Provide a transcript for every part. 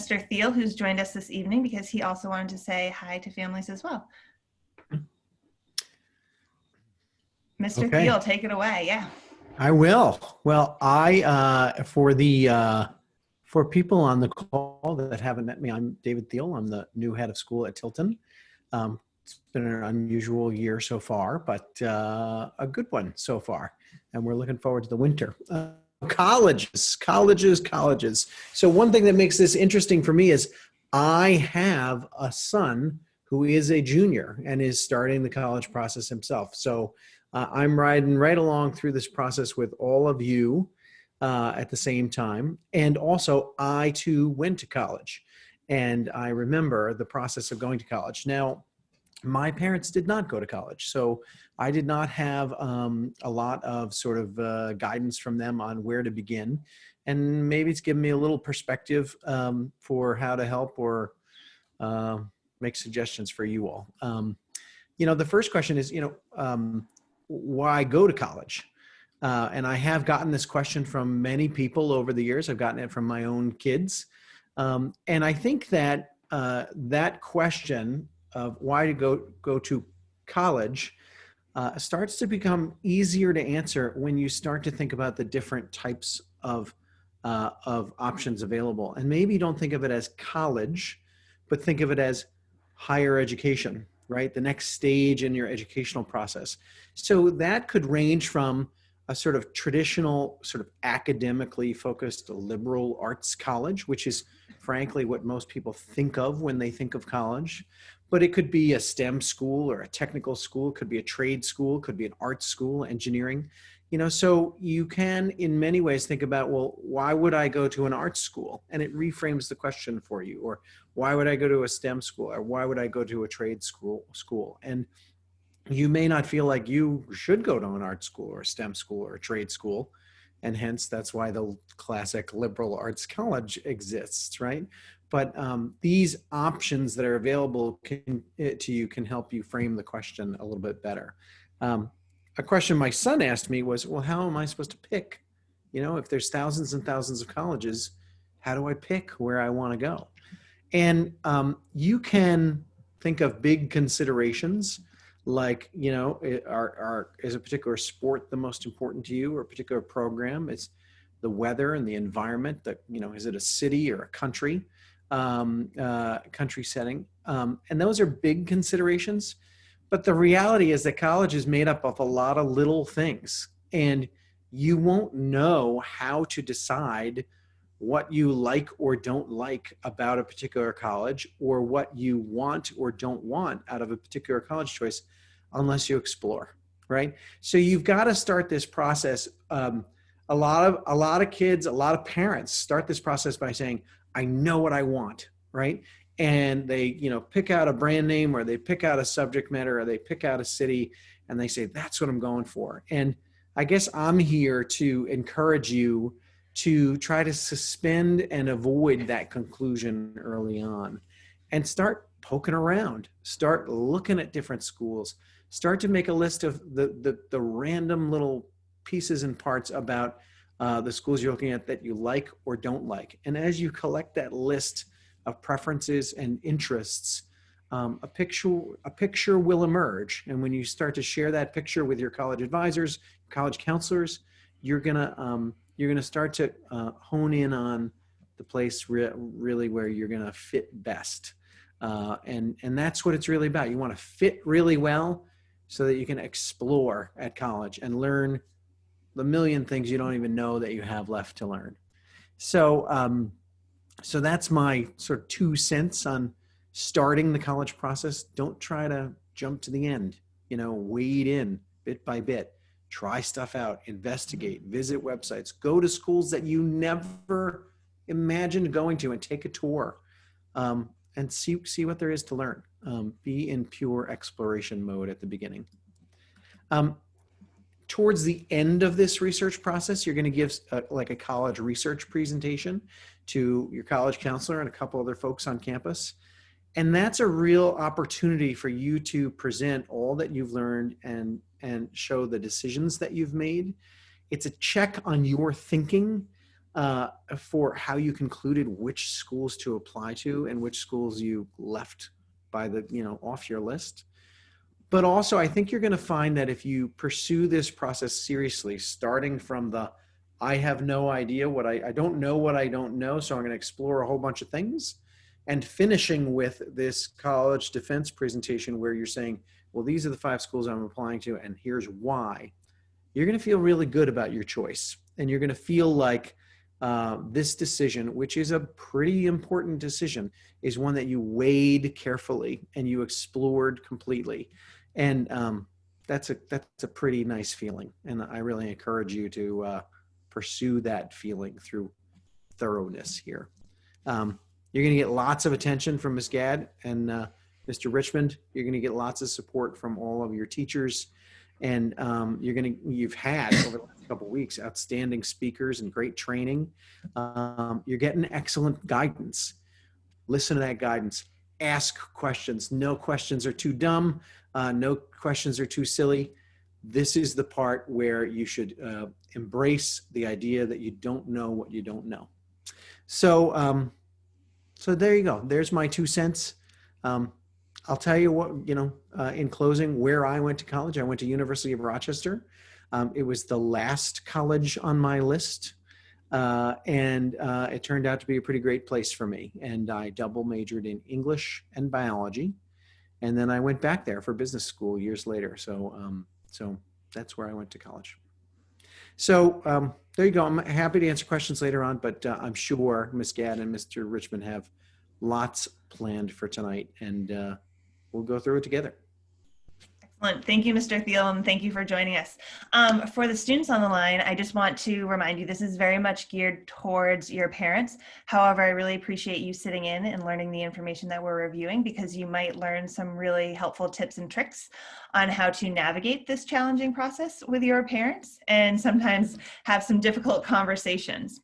Mr. Thiel, who's joined us this evening because he also wanted to say hi to families as well. Mr. Okay. Thiel, take it away. Yeah. I will. Well, for people on the call that haven't met me, I'm David Thiel. I'm the new head of school at Tilton. It's been an unusual year so far, but a good one so far. And we're looking forward to the winter. Colleges. So one thing that makes this interesting for me is I have a son who is a junior and is starting the college process himself. So I'm riding right along through this process with all of you at the same time. And also, I too went to college, and I remember the process of going to college. Now, my parents did not go to college, so I did not have a lot of sort of guidance from them on where to begin. And maybe it's given me a little perspective for how to help or make suggestions for you all. The first question is, why go to college? And I have gotten this question from many people over the years. I've gotten it from my own kids. And I think that that question of why to go to college starts to become easier to answer when you start to think about the different types of options available. And maybe don't think of it as college, but think of it as higher education, right? The next stage in your educational process. So that could range from a sort of traditional, sort of academically focused liberal arts college, which is frankly what most people think of when they think of college. But it could be a STEM school or a technical school, could be a trade school, could be an art school, engineering. So you can in many ways think about, well, why would I go to an art school? And it reframes the question for you. Or why would I go to a STEM school? Or why would I go to a trade school? And you may not feel like you should go to an art school or a STEM school or a trade school. And hence, that's why the classic liberal arts college exists, right? But these options that are available to you can help you frame the question a little bit better. A question my son asked me was, well, how am I supposed to pick? If there's thousands and thousands of colleges, how do I pick where I want to go? And you can think of big considerations like, is a particular sport the most important to you, or a particular program? Is the weather and the environment that, is it a city or a country setting? And those are big considerations. But the reality is that college is made up of a lot of little things, and you won't know how to decide what you like or don't like about a particular college, or what you want or don't want out of a particular college choice unless you explore, right? So you've got to start this process. A lot of kids, a lot of parents start this process by saying, I know what I want, right? And they, pick out a brand name, or they pick out a subject matter, or they pick out a city, and they say, that's what I'm going for. And I guess I'm here to encourage you to try to suspend and avoid that conclusion early on, and start poking around, start looking at different schools, start to make a list of the random little pieces and parts about the schools you're looking at that you like or don't like. And as you collect that list of preferences and interests, a picture will emerge. And when you start to share that picture with your college advisors, college counselors, you're gonna start to hone in on the place really where you're gonna fit best. And that's what it's really about. You want to fit really well so that you can explore at college and learn the million things you don't even know that you have left to learn. So that's my sort of 2 cents on starting the college process. Don't try to jump to the end, wade in bit by bit, try stuff out, investigate, visit websites, go to schools that you never imagined going to, and take a tour, and see what there is to learn. Be in pure exploration mode at the beginning. Towards the end of this research process, you're going to give like a college research presentation to your college counselor and a couple other folks on campus. And that's a real opportunity for you to present all that you've learned and show the decisions that you've made. It's a check on your thinking for how you concluded which schools to apply to and which schools you left by the, off your list. But also, I think you're going to find that if you pursue this process seriously, starting from the I have no idea what I don't know what I don't know, so I'm going to explore a whole bunch of things, and finishing with this college defense presentation where you're saying, well, these are the 5 schools I'm applying to, and here's why, you're going to feel really good about your choice. And you're going to feel like this decision, which is a pretty important decision, is one that you weighed carefully and you explored completely. And that's a pretty nice feeling. And I really encourage you to pursue that feeling through thoroughness here. You're going to get lots of attention from Ms. Gadd and Mr. Richmond. You're going to get lots of support from all of your teachers. And you've had over the last couple of weeks outstanding speakers and great training. You're getting excellent guidance. Listen to that guidance. Ask questions. No questions are too dumb. No questions are too silly. This is the part where you should embrace the idea that you don't know what you don't know. So, so there you go. There's my 2 cents. I'll tell you what, in closing, where I went to college. I went to University of Rochester. It was the last college on my list. And it turned out to be a pretty great place for me. And I double majored in English and biology. And then I went back there for business school years later. So, so that's where I went to college. So there you go. I'm happy to answer questions later on, but I'm sure Ms. Gadd and Mr. Richmond have lots planned for tonight, and we'll go through it together. Excellent. Thank you, Mr. Thiel, and thank you for joining us. For the students on the line, I just want to remind you this is very much geared towards your parents. However, I really appreciate you sitting in and learning the information that we're reviewing, because you might learn some really helpful tips and tricks on how to navigate this challenging process with your parents and sometimes have some difficult conversations.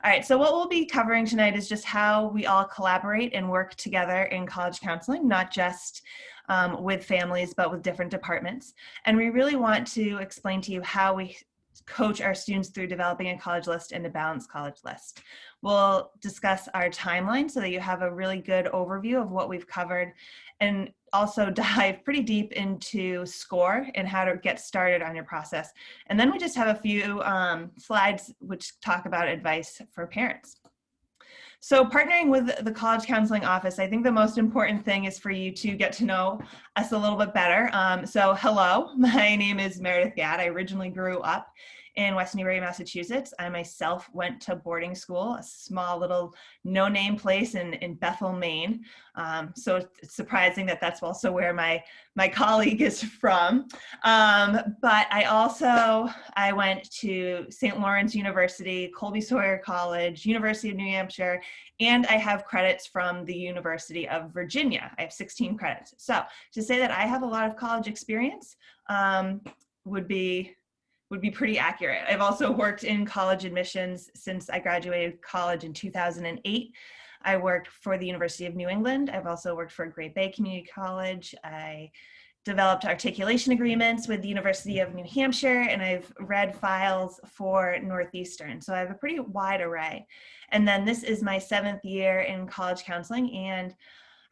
All right, so what we'll be covering tonight is just how we all collaborate and work together in college counseling, not just with families, but with different departments. And we really want to explain to you how we coach our students through developing a college list and a balanced college list. We'll discuss our timeline so that you have a really good overview of what we've covered, and also dive pretty deep into Scoir and how to get started on your process. And then we just have a few slides which talk about advice for parents. So partnering with the College Counseling Office, I think the most important thing is for you to get to know us a little bit better. So hello, my name is Meredith Gadd. I originally grew up in West Newbury, Massachusetts. I myself went to boarding school, a small little no-name place in Bethel, Maine. So it's surprising that that's also where my colleague is from. But I went to St. Lawrence University, Colby Sawyer College, University of New Hampshire, and I have credits from the University of Virginia. I have 16 credits. So to say that I have a lot of college experience would be pretty accurate. I've also worked in college admissions since I graduated college in 2008. I worked for the University of New England. I've also worked for Great Bay Community College. I developed articulation agreements with the University of New Hampshire, and I've read files for Northeastern. So I have a pretty wide array. And then this is my 7th year in college counseling, and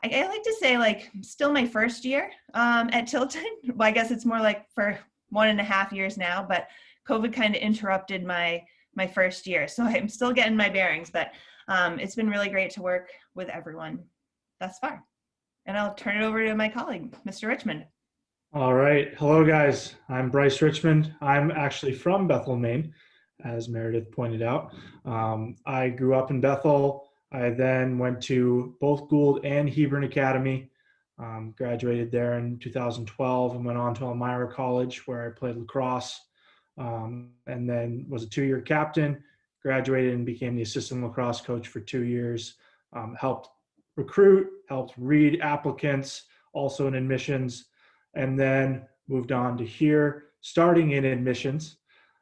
I like to say, like, still my first year at Tilton. Well, I guess it's more like for 1.5 years now, but COVID kind of interrupted my first year. So I'm still getting my bearings, but it's been really great to work with everyone thus far. And I'll turn it over to my colleague, Mr. Richmond. All right. Hello, guys. I'm Bryce Richmond. I'm actually from Bethel, Maine, as Meredith pointed out. I grew up in Bethel. I then went to both Gould and Hebron Academy. Graduated there in 2012 and went on to Elmira College, where I played lacrosse, and then was a 2-year captain, graduated and became the assistant lacrosse coach for 2 years, helped recruit, helped read applicants, also in admissions, and then moved on to here, starting in admissions,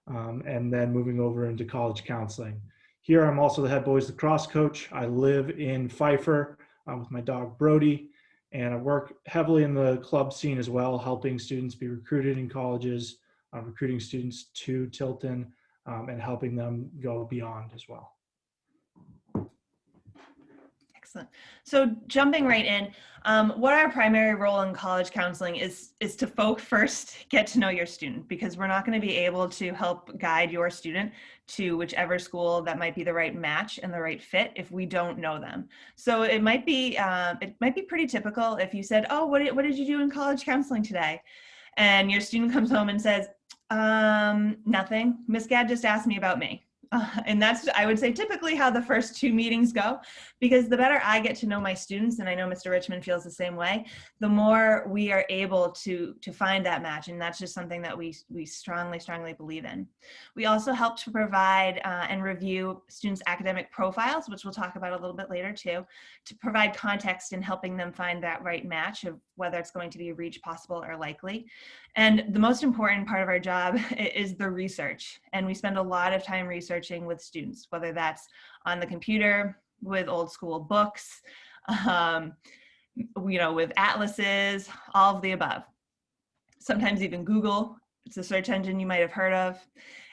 and then moving over into college counseling. Here, I'm also the head boys lacrosse coach. I live in Pfeiffer with my dog Brody. And I work heavily in the club scene as well, helping students be recruited in colleges, recruiting students to Tilton, and helping them go beyond as well. Excellent. So jumping right in, what our primary role in college counseling is to first get to know your student, because we're not going to be able to help guide your student to whichever school that might be the right match and the right fit if we don't know them. So it might be pretty typical if you said, "Oh, what did you do in college counseling today?" And your student comes home and says, "Nothing. Miss Gadd just asked me about me." And that's, I would say, typically how the first 2 meetings go, because the better I get to know my students, and I know Mr. Richmond feels the same way, the more we are able to find that match. And that's just something that we strongly, strongly believe in. We also help to provide and review students' academic profiles, which we'll talk about a little bit later too, to provide context in helping them find that right match of whether it's going to be reach, possible, or likely. And the most important part of our job is the research. And we spend a lot of time researching with students, whether that's on the computer, with old school books, with atlases, all of the above. Sometimes even Google. It's a search engine you might have heard of.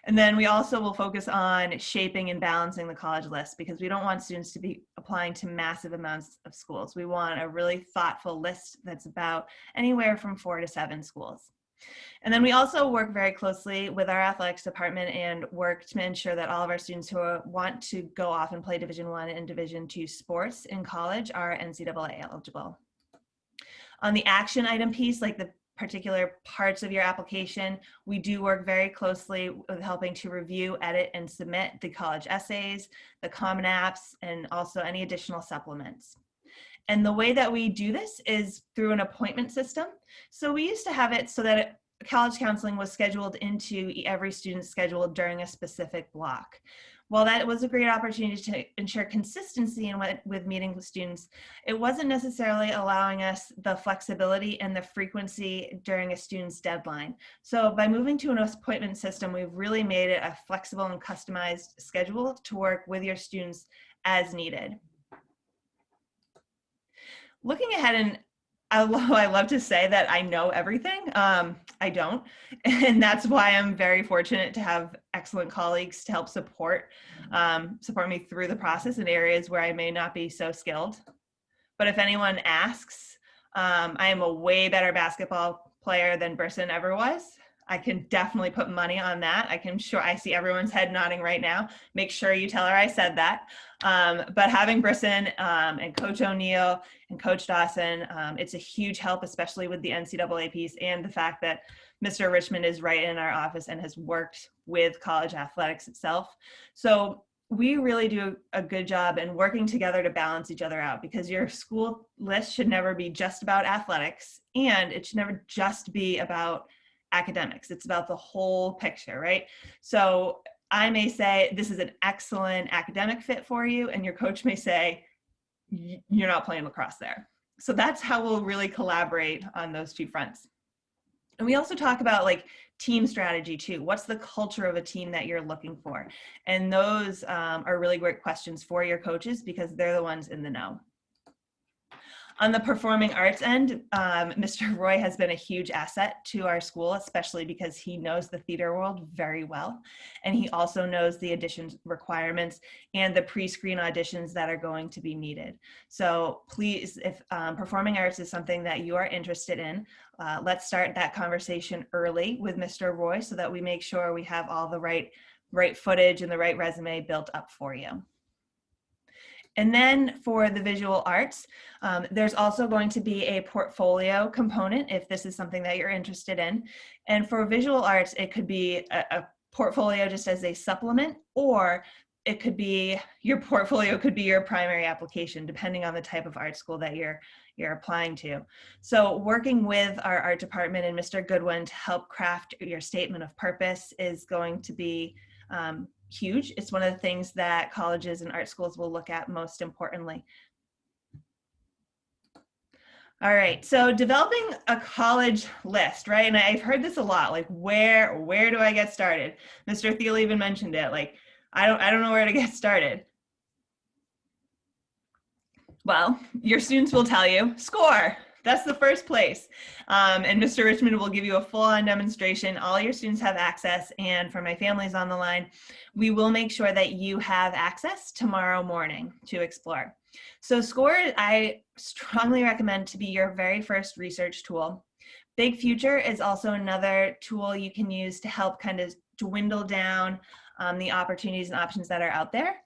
And then we also will focus on shaping and balancing the college list, because we don't want students to be applying to massive amounts of schools. We want a really thoughtful list that's about anywhere from 4 to 7 schools. And then we also work very closely with our athletics department and work to ensure that all of our students who want to go off and play Division I and Division II sports in college are NCAA eligible. On the action item piece, like the particular parts of your application, we do work very closely with helping to review, edit, and submit the college essays, the Common Apps, and also any additional supplements. And the way that we do this is through an appointment system. So we used to have it so that college counseling was scheduled into every student's schedule during a specific block. While that was a great opportunity to ensure consistency with meeting with students, it wasn't necessarily allowing us the flexibility and the frequency during a student's deadline. So by moving to an appointment system, we've really made it a flexible and customized schedule to work with your students as needed. Looking ahead, and although I love to say that I know everything, I don't. And that's why I'm very fortunate to have excellent colleagues to help support me through the process in areas where I may not be so skilled. But if anyone asks, I am a way better basketball player than Brisson ever was. I can definitely put money on that. I see everyone's head nodding right now. Make sure you tell her I said that. But having Brisson and Coach O'Neill and Coach Dawson, it's a huge help, especially with the NCAA piece and the fact that Mr. Richmond is right in our office and has worked with college athletics itself. So we really do a good job in working together to balance each other out, because your school list should never be just about athletics, and it should never just be about academics. It's about the whole picture, right? So I may say, this is an excellent academic fit for you, and your coach may say, you're not playing lacrosse there. So that's how we'll really collaborate on those 2 fronts. And we also talk about like team strategy too. What's the culture of a team that you're looking for? And those are really great questions for your coaches, because they're the ones in the know. On the performing arts end, Mr. Roy has been a huge asset to our school, especially because he knows the theater world very well. And he also knows the audition requirements and the pre-screen auditions that are going to be needed. So please, if performing arts is something that you are interested in, let's start that conversation early with Mr. Roy so that we make sure we have all the right footage and the right resume built up for you. And then for the visual arts, there's also going to be a portfolio component if this is something that you're interested in. And for visual arts, it could be a portfolio just as a supplement, or it could be, your portfolio could be your primary application, depending on the type of art school that you're applying to. So working with our art department and Mr. Goodwin to help craft your statement of purpose is going to be huge. It's one of the things that colleges and art schools will look at most importantly. All right, so developing a college list, right? And I've heard this a lot, like where do I get started? Mr. Thiel even mentioned it, like I don't know where to get started. Well, your students will tell you, Scoir. That's the first place. And Mr. Richmond will give you a full-on demonstration. All your students have access. And for my families on the line, we will make sure that you have access tomorrow morning to explore. So Scoir, I strongly recommend to be your very first research tool. Big Future is also another tool you can use to help kind of dwindle down the opportunities and options that are out there.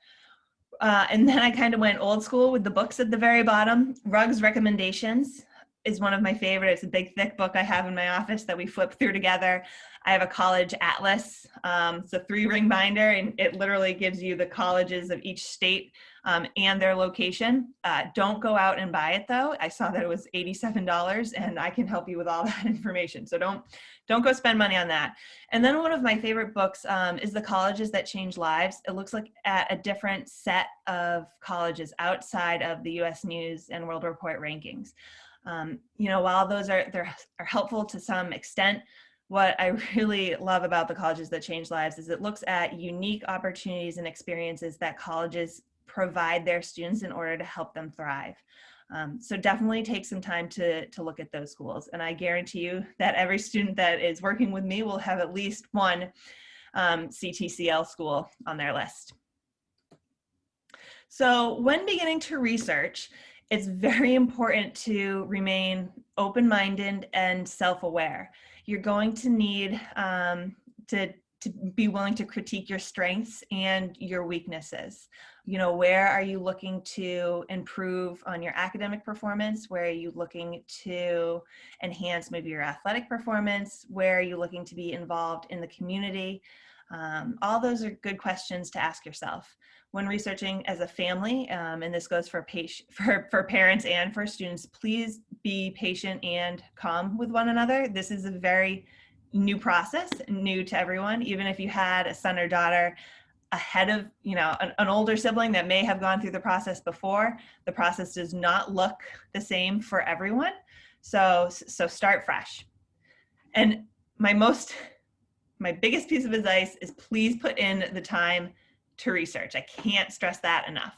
And then I kind of went old school with the books at the very bottom. Rugg's Recommendations is one of my favorites. It's a big, thick book I have in my office that we flip through together. I have a college atlas. It's a 3-ring binder, and it literally gives you the colleges of each state and their location. Don't go out and buy it, though. I saw that it was $87, and I can help you with all that information. So don't go spend money on that. And then one of my favorite books is The Colleges That Change Lives. It looks like at a different set of colleges outside of the U.S. News and World Report rankings. While those are helpful to some extent, what I really love about The Colleges That Change Lives is it looks at unique opportunities and experiences that colleges provide their students in order to help them thrive. So definitely take some time to look at those schools. And I guarantee you that every student that is working with me will have at least one CTCL school on their list. So when beginning to research, it's very important to remain open-minded and self-aware. You're going to need to be willing to critique your strengths and your weaknesses. Where are you looking to improve on your academic performance? Where are you looking to enhance maybe your athletic performance? Where are you looking to be involved in the community? All those are good questions to ask yourself. When researching as a family, and this goes for parents and for students, please be patient and calm with one another. This is a very new process, new to everyone. Even if you had a son or daughter ahead of, an older sibling that may have gone through the process before, the process does not look the same for everyone. So start fresh. And my biggest piece of advice is please put in the time to research. I can't stress that enough.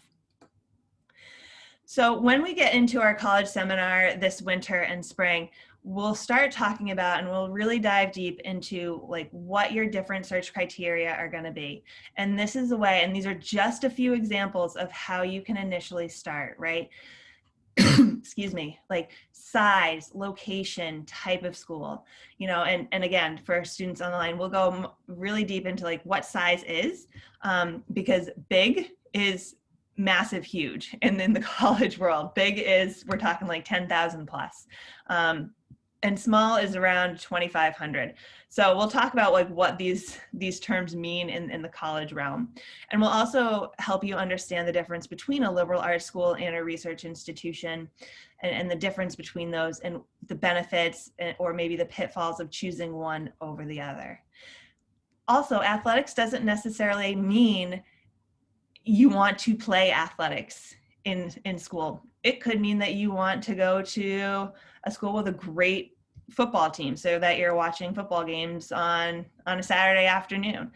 So when we get into our college seminar this winter and spring, we'll start talking about, and we'll really dive deep into what your different search criteria are going to be. And this is a way, and these are just a few examples of how you can initially start, right? Excuse me, like size, location, type of school, and again, for students on the line, we'll go really deep into what size is, because big is massive, huge. And in the college world, big is, we're talking 10,000 plus. And small is around 2,500. So we'll talk about what these terms mean in the college realm. And we'll also help you understand the difference between a liberal arts school and a research institution, and the difference between those and the benefits or maybe the pitfalls of choosing one over the other. Also, athletics doesn't necessarily mean you want to play athletics in school. It could mean that you want to go to a school with a great football team so that you're watching football games on a Saturday afternoon.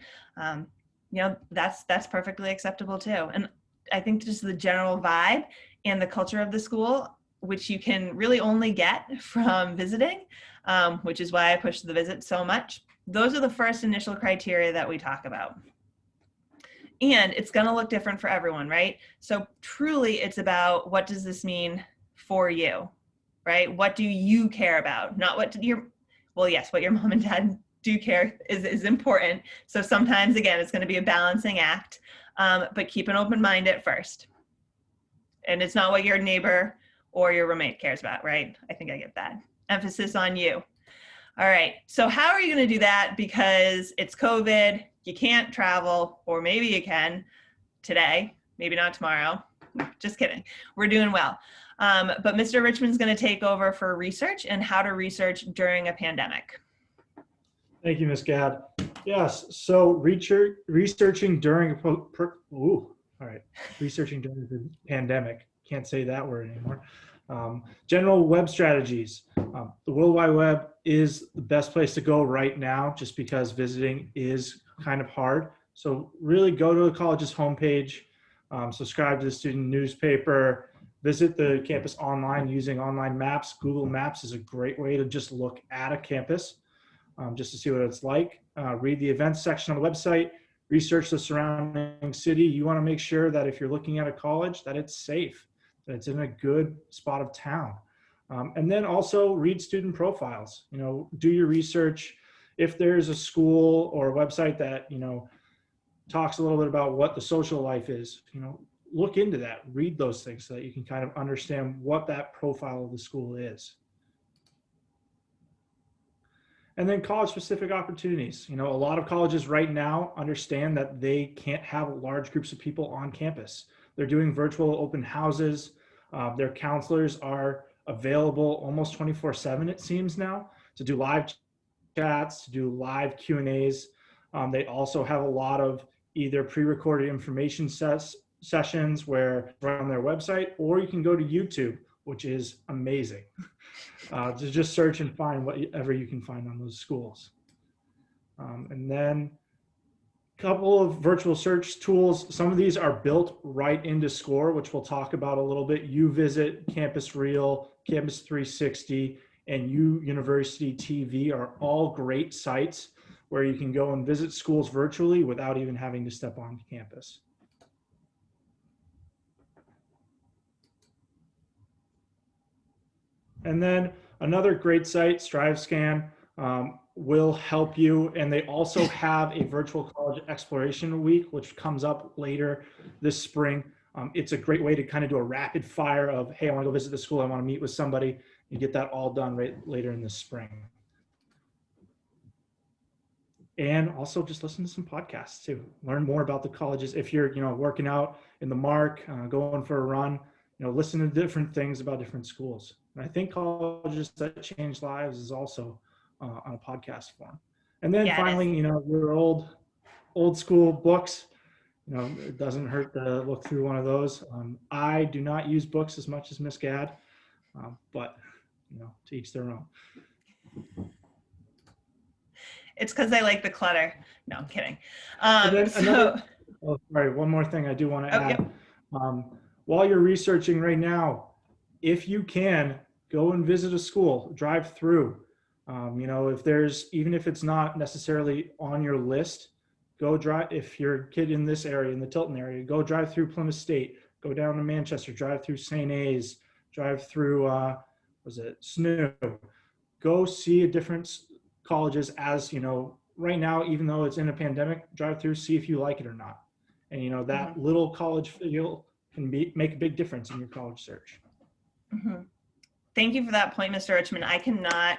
That's perfectly acceptable too. And I think just the general vibe and the culture of the school, which you can really only get from visiting, which is why I push the visit so much. Those are the first initial criteria that we talk about. And it's going to look different for everyone, right? So truly it's about, what does this mean for you, right? What do you care about? Not what what your mom and dad do care is important. So sometimes, again, it's going to be a balancing act, but keep an open mind at first. And it's not what your neighbor or your roommate cares about, right? I think I get that. Emphasis on you. All right, so how are you going to do that? Because it's COVID, you can't travel, or maybe you can today, maybe not tomorrow. Just kidding. We're doing well. But Mr. Richmond's going to take over for research and how to research during a pandemic. Thank you, Ms. Gadd. Yes, so researching during researching during the pandemic. Can't say that word anymore. General web strategies. The World Wide Web is the best place to go right now, just because visiting is kind of hard. So really go to the college's homepage, subscribe to the student newspaper, Visit the campus online using online maps. Google Maps is a great way to just look at a campus, just to see what it's like. Read the events section on the website, research the surrounding city. You want to make sure that if you're looking at a college, that it's safe, that it's in a good spot of town. And then also read student profiles. Do your research. If there's a school or a website that, talks a little bit about what the social life is, look into that, read those things so that you can kind of understand what that profile of the school is. And then college specific opportunities. A lot of colleges right now understand that they can't have large groups of people on campus. They're doing virtual open houses. Their counselors are available almost 24/7, it seems now, to do live chats, to do live Q&As. They also have a lot of either pre-recorded information sessions where right on their website, or you can go to YouTube, which is amazing. To just search and find whatever you can find on those schools. And then a couple of virtual search tools. Some of these are built right into Scoir, which we'll talk about a little bit. UVisit, Campus Real, Campus 360, and University TV are all great sites where you can go and visit schools virtually without even having to step on campus. And then another great site, StriveScan, will help you. And they also have a virtual college exploration week, which comes up later this spring. It's a great way to kind of do a rapid fire of, hey, I want to go visit the school. I want to meet with somebody. You get that all done right later in the spring. And also just listen to some podcasts too. Learn more about the colleges. If you're, working out in the mark, going for a run, listen to different things about different schools. And I think Colleges That Change Lives is also on a podcast form. And then finally, your old school books. It doesn't hurt to look through one of those. I do not use books as much as Miss Gadd, but to each their own. It's because I like the clutter. No, I'm kidding. Sorry, one more thing I do want to add. Yep. While you're researching right now, if you can, go and visit a school, drive through. Even if it's not necessarily on your list, go drive. If you're a kid in this area, in the Tilton area, go drive through Plymouth State, go down to Manchester, drive through St. A's, drive through, SNU. Go see different colleges as, right now, even though it's in a pandemic, drive through, see if you like it or not. And, that little college feel can make a big difference in your college search. Mm-hmm. Thank you for that point, Mr. Richmond. I cannot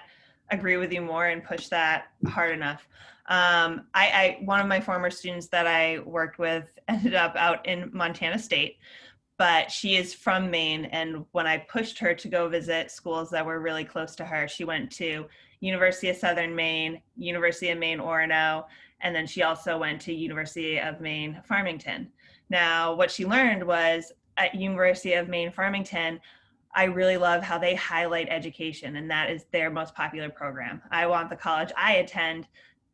agree with you more and push that hard enough. One of my former students that I worked with ended up out in Montana State, but she is from Maine. And when I pushed her to go visit schools that were really close to her, she went to University of Southern Maine, University of Maine, Orono, and then she also went to University of Maine, Farmington. Now, what she learned was at University of Maine, Farmington, I really love how they highlight education, and that is their most popular program. I want the college I attend,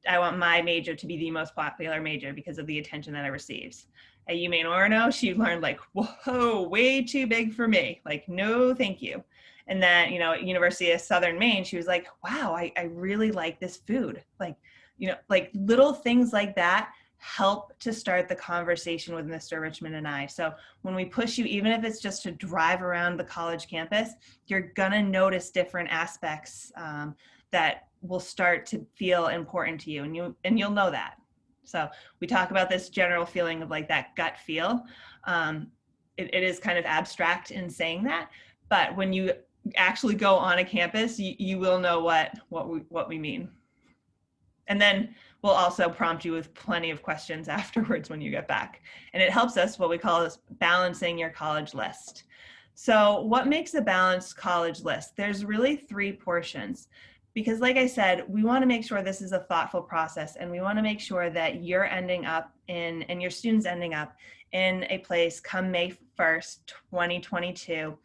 I want my major to be the most popular major because of the attention that it receives. At UMaine Orono, she learned like, whoa, way too big for me. Like, no, thank you. And then, at University of Southern Maine, she was like, wow, I really like this food. Like, like little things like that help to start the conversation with Mr. Richmond and I. So when we push you, even if it's just to drive around the college campus, you're gonna notice different aspects that will start to feel important to you, and you'll know that. So we talk about this general feeling of like that gut feel. It is kind of abstract in saying that, but when you actually go on a campus, you will know what we mean. And then we'll also prompt you with plenty of questions afterwards when you get back. And it helps us, what we call is balancing your college list. So what makes a balanced college list? There's really 3 portions. Because like I said, we want to make sure this is a thoughtful process, and we want to make sure that you're ending up and your students ending up in a place come May 1st, 2022,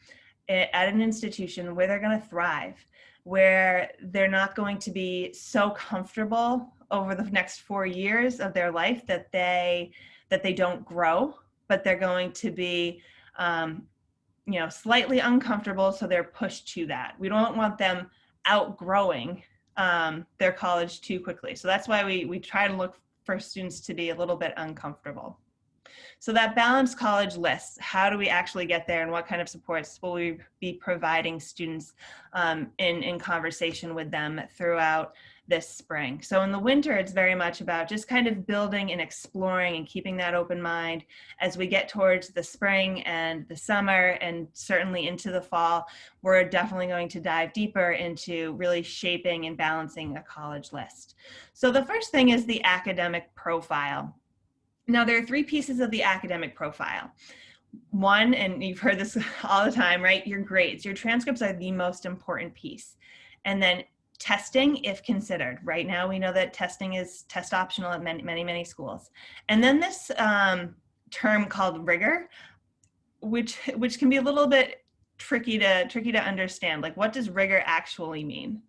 at an institution where they're going to thrive, where they're not going to be so comfortable over the next 4 years of their life that they don't grow, but they're going to be slightly uncomfortable, so they're pushed to that. We don't want them outgrowing their college too quickly. So that's why we try to look for students to be a little bit uncomfortable. So that balanced college list, how do we actually get there, and what kind of supports will we be providing students in conversation with them throughout this spring? So in the winter, it's very much about just kind of building and exploring and keeping that open mind. As we get towards the spring and the summer and certainly into the fall, we're definitely going to dive deeper into really shaping and balancing a college list. So the first thing is the academic profile. Now, there are three pieces of the academic profile. One, and you've heard this all the time, right? Your grades, your transcripts are the most important piece. And then testing, if considered. Right now, we know that testing is test optional at many schools. And then this term called rigor, which can be a little bit tricky to understand. Like, what does rigor actually mean?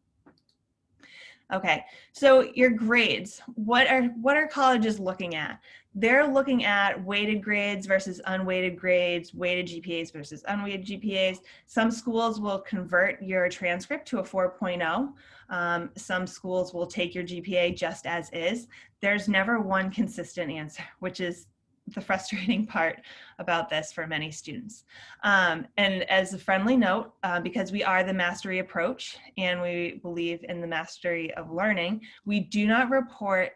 Okay, so your grades, what are colleges looking at? They're looking at weighted grades versus unweighted grades, weighted GPAs versus unweighted GPAs. Some schools will convert your transcript to a 4.0. Some schools will take your GPA just as is. There's never one consistent answer, which is the frustrating part about this for many students. And as a friendly note, because we are the mastery approach and we believe in the mastery of learning, we do not report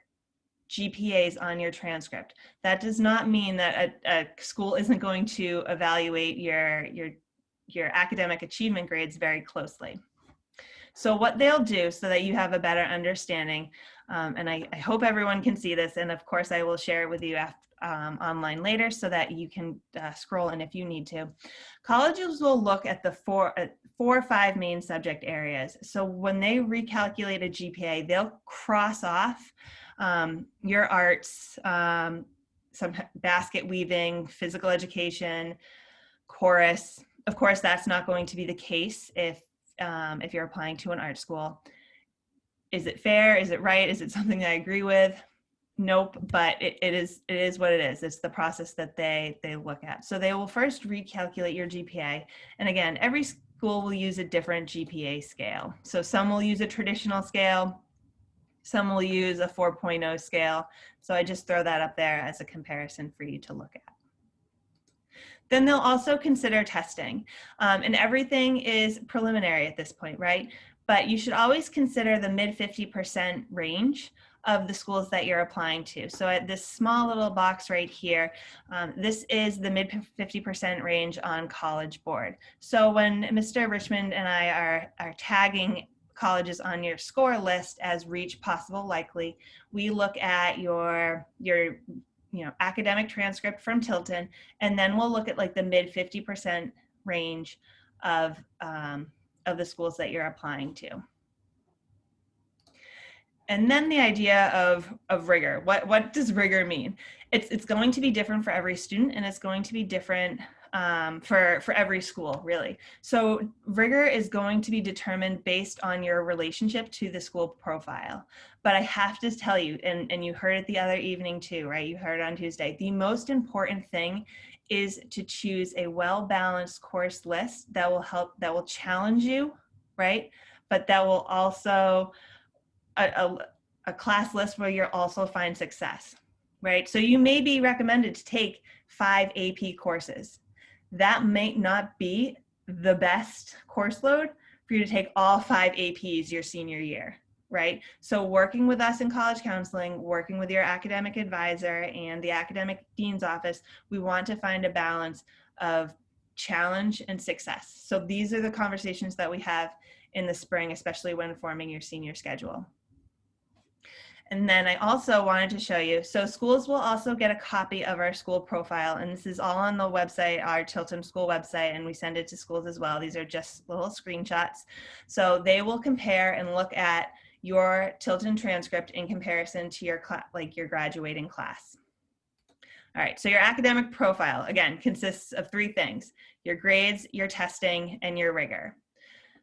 GPAs on your transcript. That does not mean that a school isn't going to evaluate your academic achievement grades very closely. So what they'll do so that you have a better understanding, and I hope everyone can see this, and of course I will share it with you online later so that you can scroll in if you need to. Colleges will look at the four or five main subject areas. So when they recalculate a GPA, they'll cross off your arts, some basket weaving, physical education, chorus. Of course, that's not going to be the case if you're applying to an art school. Is it fair? Is it right? Is it something that I agree with? Nope, but it is what it is. It's the process that they look at. So they will first recalculate your GPA. And again, every school will use a different GPA scale. So some will use a traditional scale, some will use a 4.0 scale. So I just throw that up there as a comparison for you to look at. Then they'll also consider testing. And everything is preliminary at this point, right? But you should always consider the mid 50% range of the schools that you're applying to. So at this small little box right here, this is the mid 50% range on College Board. So when Mr. Richmond and I are tagging colleges on your score list as reach, possible, likely, we look at your academic transcript from Tilton, and then we'll look at like the mid 50% range of the schools that you're applying to. And then the idea of rigor. What does rigor mean? It's going to be different for every student, and it's going to be different for every school, really. So rigor is going to be determined based on your relationship to the school profile. But I have to tell you, and you heard it the other evening too, right? You heard it on Tuesday. The most important thing is to choose a well-balanced course list that will challenge you, right? But that will also a class list where you'll also find success, right? So you may be recommended to take 5 AP courses. That may not be the best course load for you to take all 5 APs your senior year, right? So working with us in college counseling, working with your academic advisor and the academic dean's office, we want to find a balance of challenge and success. So these are the conversations that we have in the spring, especially when forming your senior schedule. And then I also wanted to show you, so schools will also get a copy of our school profile, and this is all on the website, our Tilton School website, and we send it to schools as well. These are just little screenshots. So they will compare and look at your Tilton transcript in comparison to your your graduating class. All right, so your academic profile, again, consists of 3 things: your grades, your testing, and your rigor.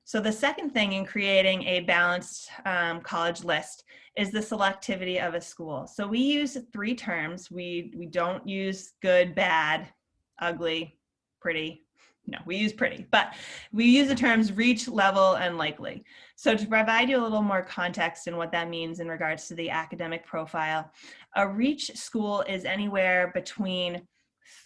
So the second thing in creating a balanced college list is the selectivity of a school. So we use 3 terms. We don't use good, bad, ugly, pretty, no, we use pretty, but we use the terms reach, level, and likely. So to provide you a little more context in what that means in regards to the academic profile, a reach school is anywhere between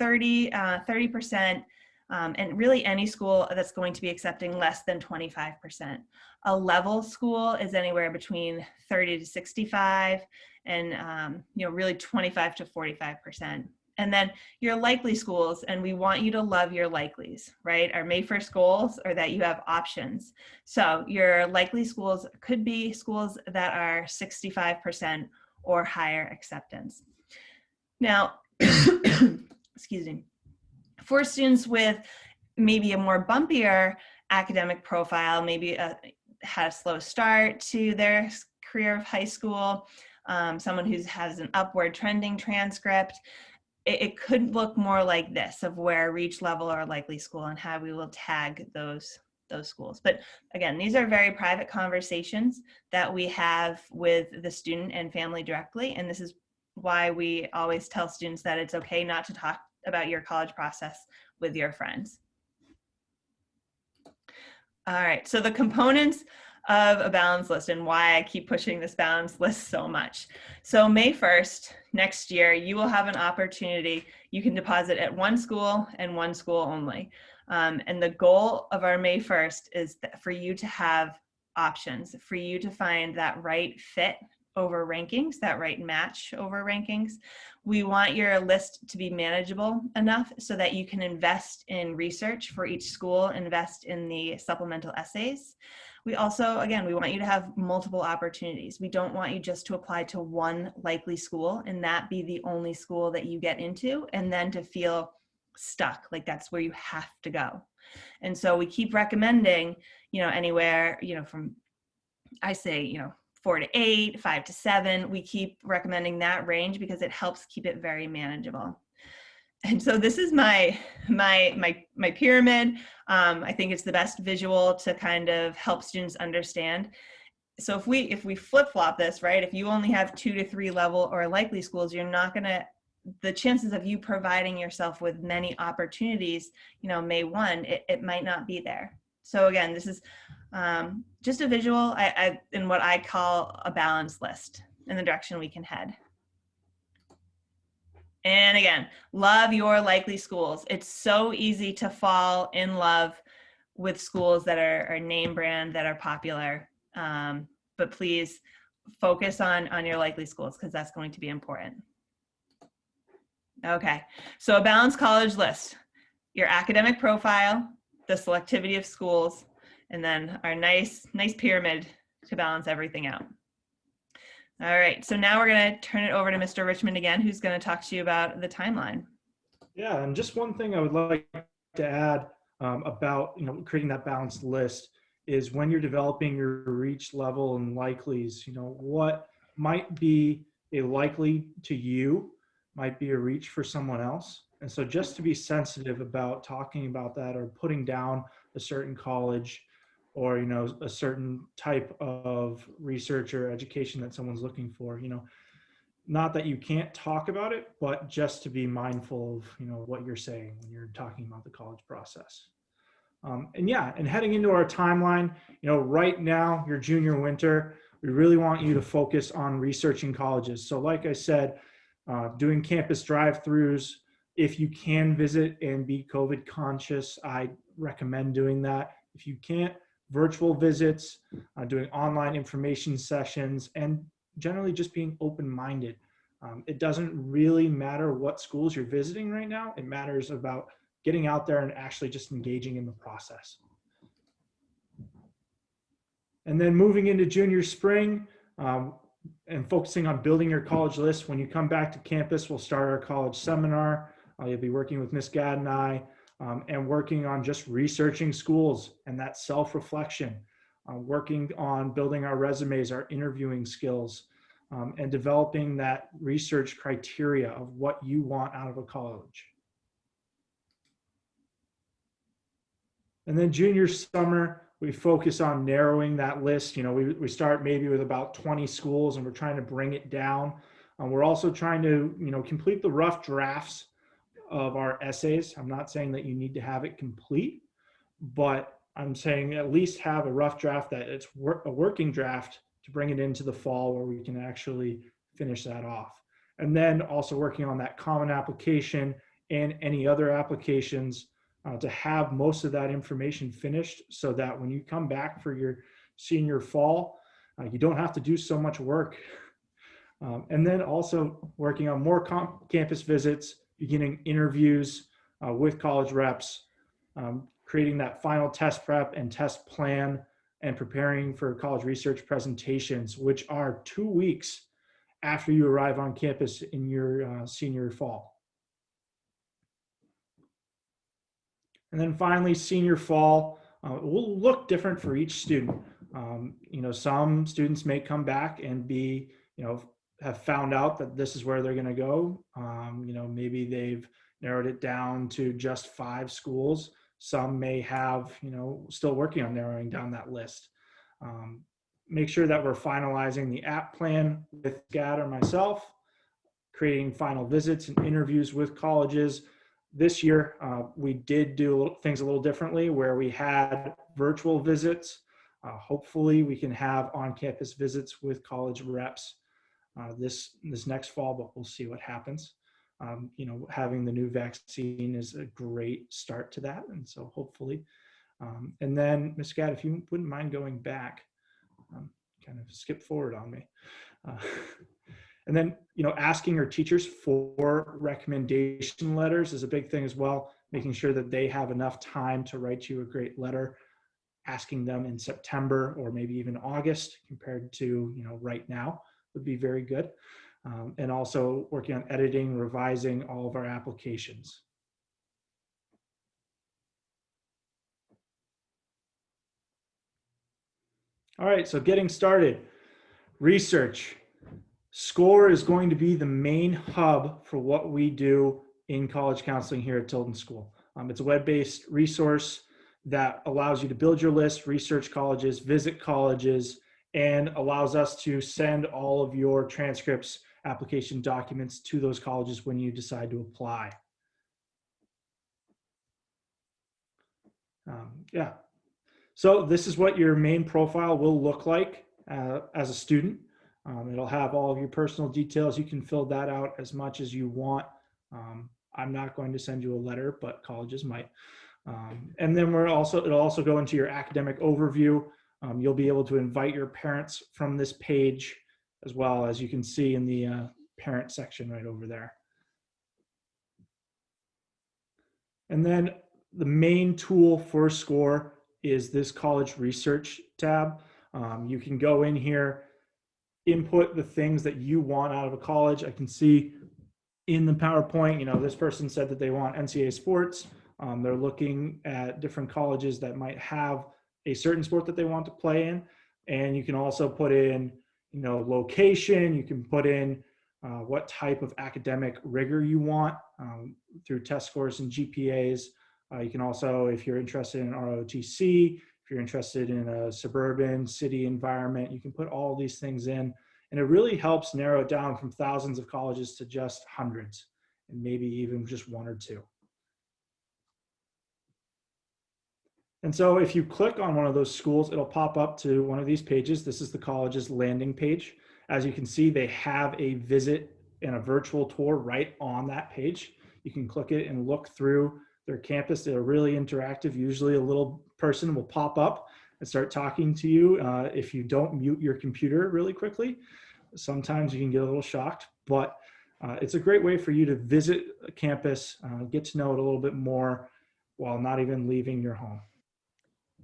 30%, and really any school that's going to be accepting less than 25%. A level school is anywhere between 30 to 65, and really 25 to 45%. And then your likely schools, and we want you to love your likelies, right? Our May 1st goals are that you have options. So your likely schools could be schools that are 65% or higher acceptance. Now, excuse me, for students with maybe a more bumpier academic profile, maybe had a slow start to their career of high school, someone who has an upward trending transcript, it could look more like this, of where reach, level, or likely school, and how we will tag those schools. But again, these are very private conversations that we have with the student and family directly, and this is why we always tell students that it's okay not to talk about your college process with your friends. All right, so the components of a balance list and why I keep pushing this balance list so much. So May 1st, next year, you will have an opportunity. You can deposit at one school and one school only. And the goal of our May 1st is for you to have options, for you to find that right fit over rankings, that right match over rankings. We want your list to be manageable enough so that you can invest in research for each school, invest in the supplemental essays. We also, again, we want you to have multiple opportunities. We don't want you just to apply to one likely school and that be the only school that you get into, and then to feel stuck, like that's where you have to go. And so we keep recommending, anywhere, from, I say, 4 to 8, 5 to 7. We keep recommending that range because it helps keep it very manageable. And so this is my pyramid. I think it's the best visual to kind of help students understand. So if we flip-flop this, right, if you only have 2 to 3 level or likely schools, you're not gonna, the chances of you providing yourself with many opportunities, May 1, it might not be there. So again, this is just a visual in what I call a balance list in the direction we can head. And again, love your likely schools. It's so easy to fall in love with schools that are name brand, that are popular. But please focus on your likely schools, because that's going to be important. Okay, so a balanced college list, your academic profile, the selectivity of schools, and then our nice pyramid to balance everything out. All right, so now we're going to turn it over to Mr. Richmond again, who's going to talk to you about the timeline. Yeah, and just one thing I would like to add about creating that balanced list is when you're developing your reach, level, and likelies, what might be a likely to you might be a reach for someone else. And so just to be sensitive about talking about that, or putting down a certain college, or a certain type of research or education that someone's looking for, not that you can't talk about it, but just to be mindful of what you're saying when you're talking about the college process. And heading into our timeline, right now, your junior winter, we really want you to focus on researching colleges. So like I said, doing campus drive-throughs. If you can visit and be COVID conscious, I recommend doing that. If you can't, virtual visits, doing online information sessions, and generally just being open-minded. It doesn't really matter what schools you're visiting right now. It matters about getting out there and actually just engaging in the process. And then moving into junior spring, and focusing on building your college list. When you come back to campus, we'll start our college seminar. You'll be working with Ms. Gadd and I, and working on just researching schools and that self-reflection, working on building our resumes, our interviewing skills, and developing that research criteria of what you want out of a college. And then junior summer, we focus on narrowing that list. We start maybe with about 20 schools, and we're trying to bring it down. We're also trying to, complete the rough drafts of our essays. I'm not saying that you need to have it complete, but I'm saying at least have a rough draft that it's a working draft to bring it into the fall where we can actually finish that off. And then also working on that common application and any other applications to have most of that information finished so that when you come back for your senior fall, you don't have to do so much work. And then also working on more campus visits, beginning interviews with college reps, creating that final test prep and test plan, and preparing for college research presentations, which are 2 weeks after you arrive on campus in your senior fall. And then finally, senior fall will look different for each student. Some students may come back and be, have found out that this is where they're going to go. Maybe they've narrowed it down to just 5 schools. Some may have, still working on narrowing down that list. Make sure that we're finalizing the app plan with Gad or myself, creating final visits and interviews with colleges. This year, we did do things a little differently where we had virtual visits. Hopefully we can have on-campus visits with college reps this next fall, but we'll see what happens. Having the new vaccine is a great start to that. And so hopefully, and then Ms. Gad, if you wouldn't mind going back, kind of skip forward on me. And then, asking your teachers for recommendation letters is a big thing as well, making sure that they have enough time to write you a great letter, asking them in September or maybe even August compared to, right now would be very good. And also working on editing, revising all of our applications. All right, so getting started. Research. Scoir is going to be the main hub for what we do in college counseling here at Tilton School. It's a web-based resource that allows you to build your list, research colleges, visit colleges, and allows us to send all of your transcripts, application documents to those colleges when you decide to apply. So this is what your main profile will look like as a student. It'll have all of your personal details. You can fill that out as much as you want. I'm not going to send you a letter, but colleges might. And then it'll also go into your academic overview. You'll be able to invite your parents from this page, as well as you can see in the parent section right over there. And then the main tool for Scoir is this college research tab. You can go in here, input the things that you want out of a college. I can see in the PowerPoint, this person said that they want NCAA sports. They're looking at different colleges that might have a certain sport that they want to play in. And you can also put in, location. You can put in what type of academic rigor you want through test scores and GPAs. You can also, if you're interested in ROTC, if you're interested in a suburban city environment, you can put all these things in. And it really helps narrow it down from thousands of colleges to just hundreds, and maybe even just 1 or 2. And so if you click on one of those schools, it'll pop up to one of these pages. This is the college's landing page. As you can see, they have a visit and a virtual tour right on that page. You can click it and look through their campus. They're really interactive. Usually a little person will pop up and start talking to you if you don't mute your computer really quickly. Sometimes you can get a little shocked, but it's a great way for you to visit a campus, get to know it a little bit more while not even leaving your home.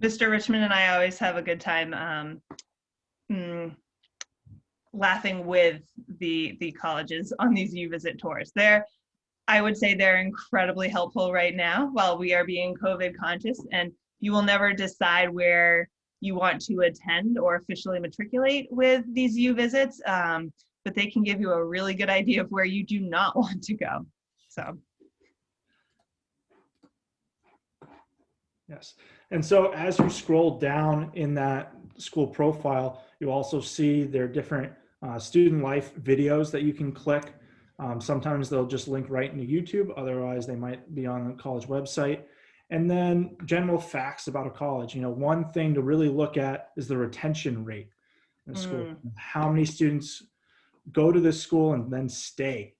Mr. Richmond and I always have a good time laughing with the colleges on these U-Visit tours. I would say they're incredibly helpful right now while we are being COVID conscious, and you will never decide where you want to attend or officially matriculate with these U-Visits, but they can give you a really good idea of where you do not want to go. So. Yes. And so as you scroll down in that school profile, you also see their different student life videos that you can click. Sometimes they'll just link right into YouTube. Otherwise, they might be on the college website. And then general facts about a college. One thing to really look at is the retention rate in the school. How many students go to this school and then stay?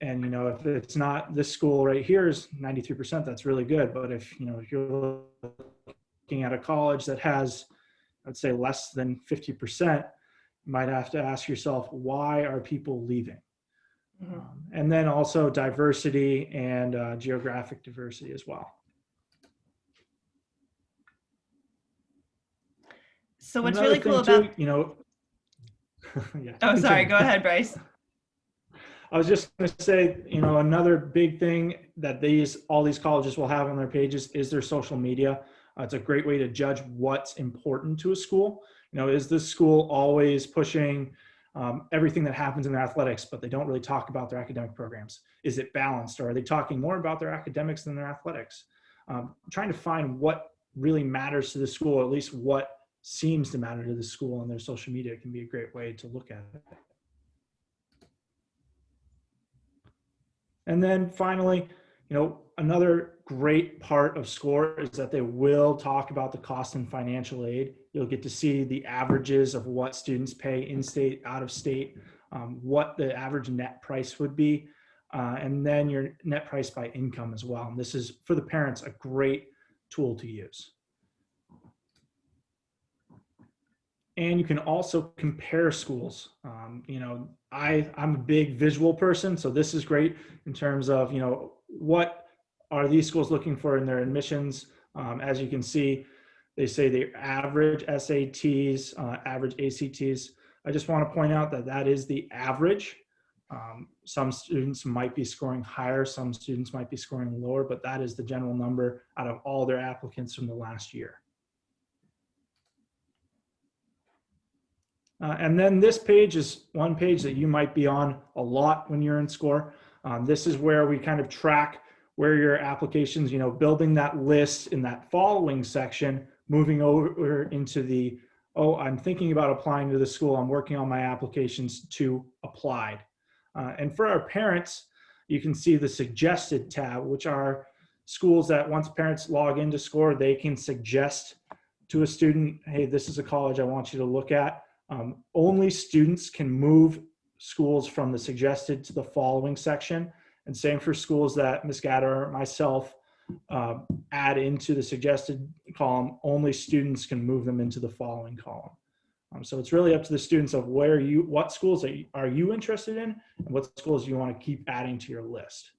And if it's not, this school right here is 93%, that's really good. But if you're looking at a college that has, I'd say, less than 50%, you might have to ask yourself, why are people leaving? And then also diversity and geographic diversity as well. So what's Another really cool thing about, yeah, oh, sorry, continue. go ahead, Bryce. I was just going to say, another big thing that all these colleges will have on their pages is their social media. It's a great way to judge what's important to a school. Is this school always pushing everything that happens in their athletics, but they don't really talk about their academic programs? Is it balanced, or are they talking more about their academics than their athletics? Trying to find what really matters to the school, or at least what seems to matter to the school, and their social media can be a great way to look at it. And then finally, another great part of Scoir is that they will talk about the cost and financial aid. You'll get to see the averages of what students pay in-state, out-of-state, what the average net price would be, and then your net price by income as well. And this is, for the parents, a great tool to use. And you can also compare schools. I'm a big visual person, so this is great in terms of, what are these schools looking for in their admissions? As you can see, they say the average SATs, average ACTs. I just want to point out that that is the average. Some students might be scoring higher, some students might be scoring lower, but that is the general number out of all their applicants from the last year. And then this page is one page that you might be on a lot when you're in Scoir. This is where we kind of track where your applications, building that list in that following section, moving over into the, oh, I'm thinking about applying to the school, I'm working on my applications, to applied. And for our parents, you can see the suggested tab, which are schools that once parents log into Scoir, they can suggest to a student, hey, this is a college I want you to look at. Only students can move schools from the suggested to the following section. And same for schools that Ms. Gatter or myself add into the suggested column. Only students can move them into the following column. So it's really up to the students of what schools are you interested in, and what schools you want to keep adding to your list.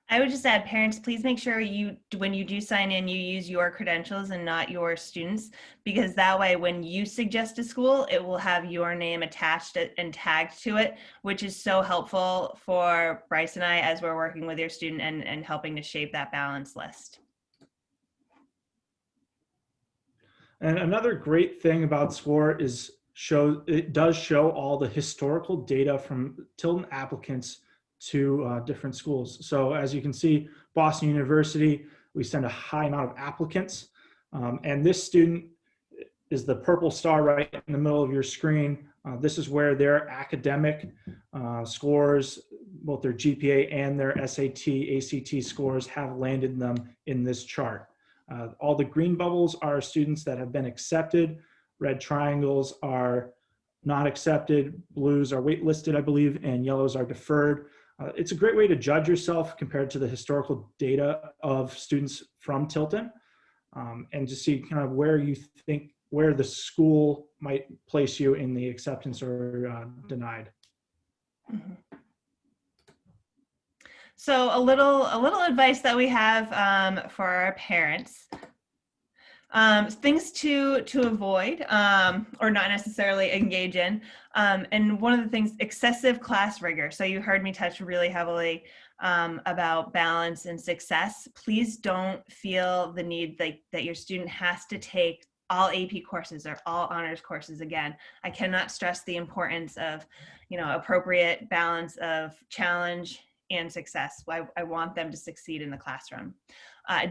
I would just add, parents, please make sure when you do sign in, you use your credentials and not your students, because that way when you suggest a school, it will have your name attached and tagged to it, which is so helpful for Bryce and I as we're working with your student and helping to shape that balanced list. And another great thing about Scoir is it does show all the historical data from Tilton applicants to different schools. So as you can see, Boston University, we send a high amount of applicants. And this student is the purple star right in the middle of your screen. This is where their academic scores, both their GPA and their SAT, ACT scores, have landed them in this chart. All the green bubbles are students that have been accepted. Red triangles are not accepted. Blues are waitlisted, I believe, and yellows are deferred. It's a great way to judge yourself compared to the historical data of students from Tilton, and to see kind of where you think, where the school might place you in the acceptance or denied. Mm-hmm. So a little advice that we have for our parents. Things to avoid or not necessarily engage in. And one of the things, excessive class rigor. So you heard me touch really heavily about balance and success. Please don't feel the need that your student has to take all AP courses or all honors courses again. I cannot stress the importance of, appropriate balance of challenge and success. I want them to succeed in the classroom.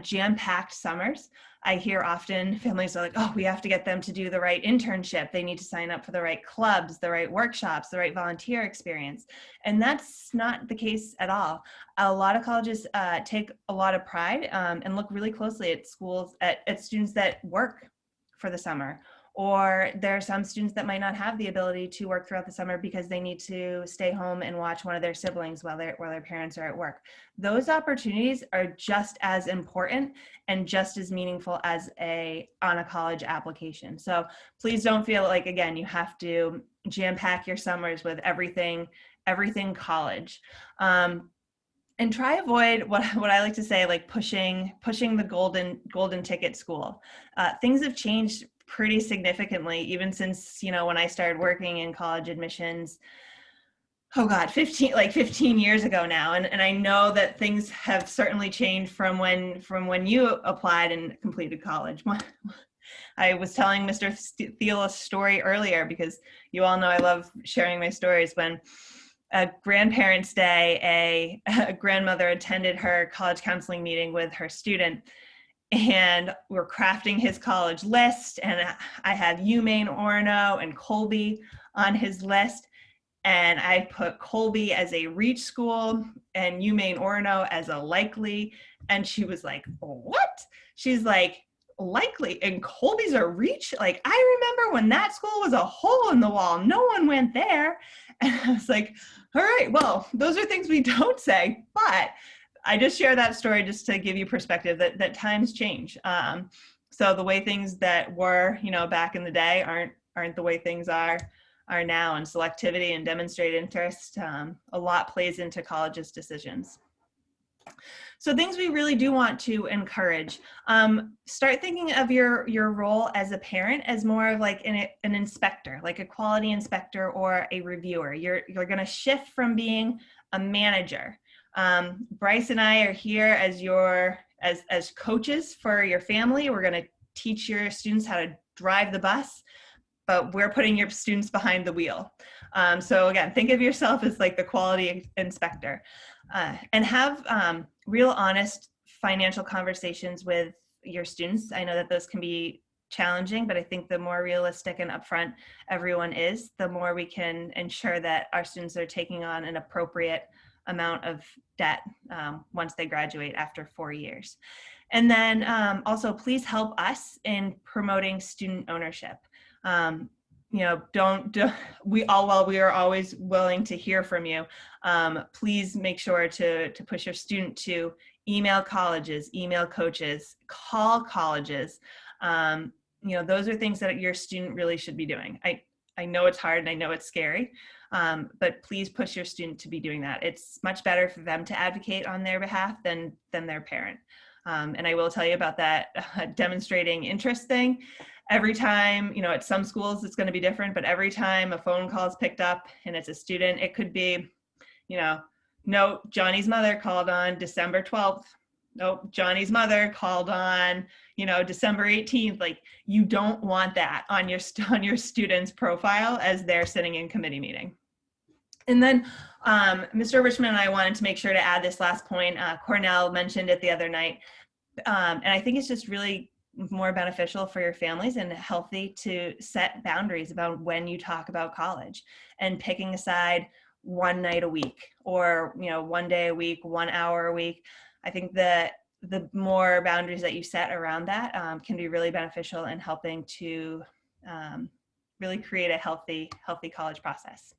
jam-packed summers. I hear often families are like, oh, we have to get them to do the right internship. They need to sign up for the right clubs, the right workshops, the right volunteer experience. And that's not the case at all. A lot of colleges take a lot of pride and look really closely at schools, at students that work for the summer. Or there are some students that might not have the ability to work throughout the summer because they need to stay home and watch one of their siblings while their parents are at work. Those opportunities are just as important and just as meaningful as on a college application. So please don't feel like, again, you have to jam-pack your summers with everything college. And try avoid what I like to say, like pushing the golden ticket school. Things have changed pretty significantly, even since, when I started working in college admissions, 15 years ago now. And I know that things have certainly changed from when you applied and completed college. I was telling Mr. Thiel a story earlier, because you all know I love sharing my stories. When at Grandparents' Day, a grandmother attended her college counseling meeting with her student, and we're crafting his college list, and I had UMaine Orono and Colby on his list, and I put Colby as a reach school and UMaine Orono as a likely, and she was like, what? She's like, likely, and Colby's a reach? Like, I remember when that school was a hole in the wall, no one went there. And I was like, all right, well, those are things we don't say, but I just share that story just to give you perspective that times change. So the way things that were, back in the day aren't the way things are now, and selectivity and demonstrated interest, a lot plays into colleges' decisions. So things we really do want to encourage, start thinking of your role as a parent as more of like an inspector, like a quality inspector or a reviewer. You're going to shift from being a manager. Bryce and I are here as coaches for your family. We're going to teach your students how to drive the bus, but we're putting your students behind the wheel. So again, think of yourself as like the quality inspector, and have real honest financial conversations with your students. I know that those can be challenging, but I think the more realistic and upfront everyone is, the more we can ensure that our students are taking on an appropriate amount of debt once they graduate after 4 years. And then also, please help us in promoting student ownership. While we are always willing to hear from you, please make sure to push your student to email colleges, email coaches, call colleges. Those are things that your student really should be doing. I know it's hard and I know it's scary, but please push your student to be doing that. It's much better for them to advocate on their behalf than their parent. And I will tell you about that demonstrating interest thing. Every time, at some schools it's going to be different, but every time a phone call is picked up and it's a student, it could be, no, Johnny's mother called on December 12th. Nope, Johnny's mother called on, December 18th. Like, you don't want that on your student's profile as they're sitting in committee meeting. And then Mr. Richmond and I wanted to make sure to add this last point. Cornell mentioned it the other night. And I think it's just really more beneficial for your families and healthy to set boundaries about when you talk about college, and picking aside one night a week, or, 1 day a week, 1 hour a week. I think that the more boundaries that you set around that can be really beneficial in helping to really create a healthy college process.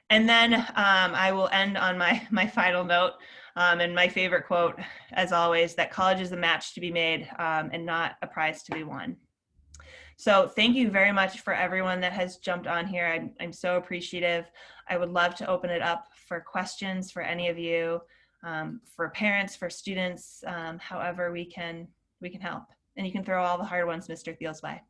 And then I will end on my final note, and my favorite quote, as always, that college is a match to be made and not a prize to be won. So thank you very much for everyone that has jumped on here. I'm so appreciative. I would love to open it up for questions for any of you, for parents, for students, however we can help. And you can throw all the hard ones Mr. Thiel's way.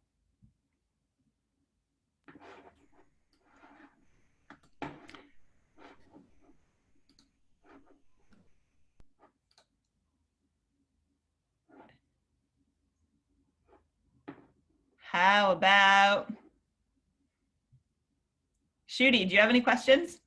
How about Shooty? Do you have any questions?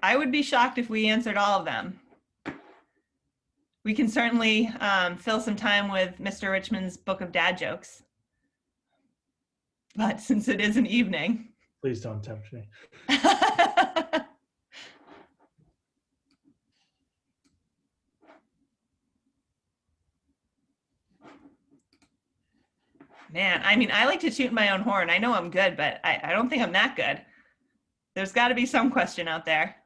I would be shocked if we answered all of them. We can certainly fill some time with Mr. Richmond's book of dad jokes. But since it is an evening. Please don't tempt me. Man, I mean, I like to toot my own horn. I know I'm good, but I don't think I'm that good. There's got to be some question out there.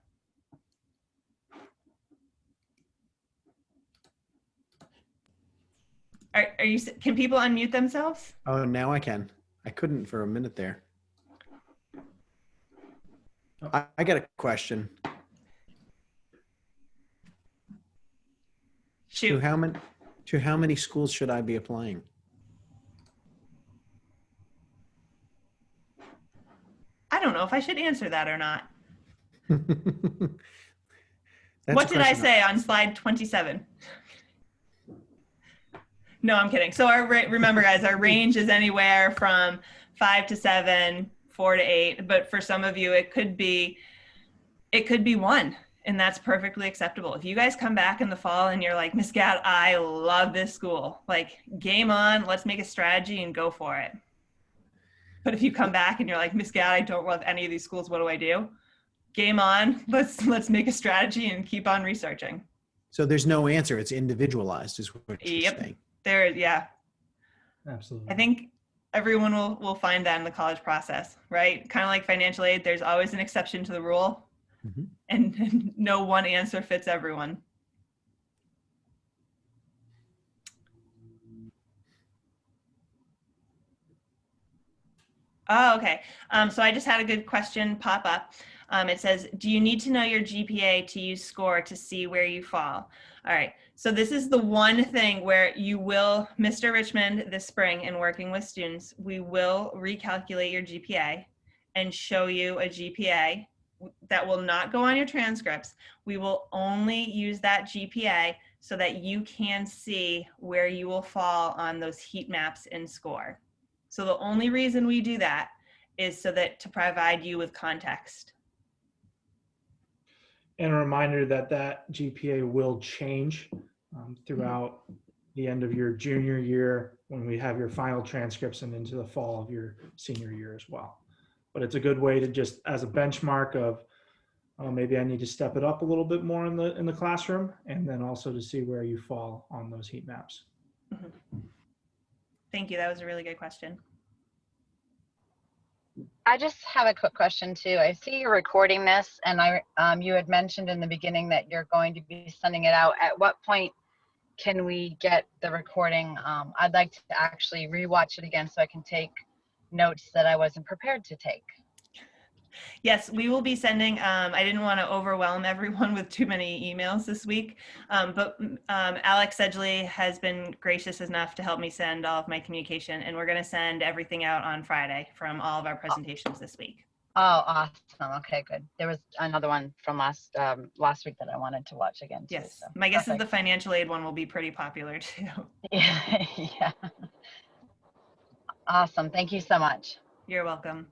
Are you? Can people unmute themselves? Oh, now I can. I couldn't for a minute there. I got a question. Shoot. To how many schools should I be applying? I don't know if I should answer that or not. That's What a did I question say on slide 27? No, I'm kidding. So remember guys, our range is anywhere from 5 to 7, 4 to 8, but for some of you, it could be 1, and that's perfectly acceptable. If you guys come back in the fall and you're like, Miss Gadd, I love this school, like game on, let's make a strategy and go for it. But if you come back and you're like, Miss Gadd, I don't love any of these schools, what do I do? Game on, let's make a strategy and keep on researching. So there's no answer. It's individualized is what you're saying. Yeah. Absolutely. I think everyone will find that in the college process, right? Kind of like financial aid, there's always an exception to the rule, and no one answer fits everyone. Oh, okay. So I just had a good question pop up. It says, do you need to know your GPA to use Scoir to see where you fall? All right. So this is the one thing where you will, Mr. Richmond, this spring in working with students, we will recalculate your GPA and show you a GPA that will not go on your transcripts. We will only use that GPA so that you can see where you will fall on those heat maps in Scoir. So the only reason we do that is so that to provide you with context. And a reminder that that GPA will change throughout the end of your junior year when we have your final transcripts and into the fall of your senior year as well. But it's a good way to just as a benchmark of maybe I need to step it up a little bit more in the classroom, and then also to see where you fall on those heat maps. Thank you. That was a really good question. I just have a quick question too. I see you're recording this, and you had mentioned in the beginning that you're going to be sending it out. At what point can we get the recording? I'd like to actually rewatch it again so I can take notes that I wasn't prepared to take. Yes, we will be sending, I didn't want to overwhelm everyone with too many emails this week, but Alex Sedgley has been gracious enough to help me send all of my communication, and we're going to send everything out on Friday from all of our presentations this week. Oh, awesome. Okay, good. There was another one from last week that I wanted to watch again too. Yes, so. my guess Perfect. is the financial aid one will be pretty popular too. Yeah. Awesome. Thank you so much. You're welcome.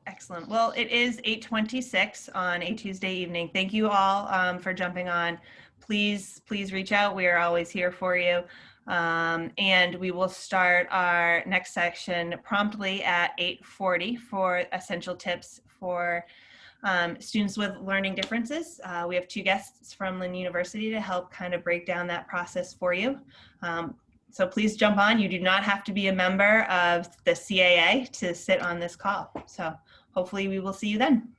Excellent. Well, it is 8:26 on a Tuesday evening. Thank you all for jumping on. Please reach out. We are always here for you. And we will start our next section promptly at 8:40 for essential tips for students with learning differences. We have 2 guests from Lynn University to help kind of break down that process for you. So please jump on. You do not have to be a member of the CAA to sit on this call. So hopefully we will see you then.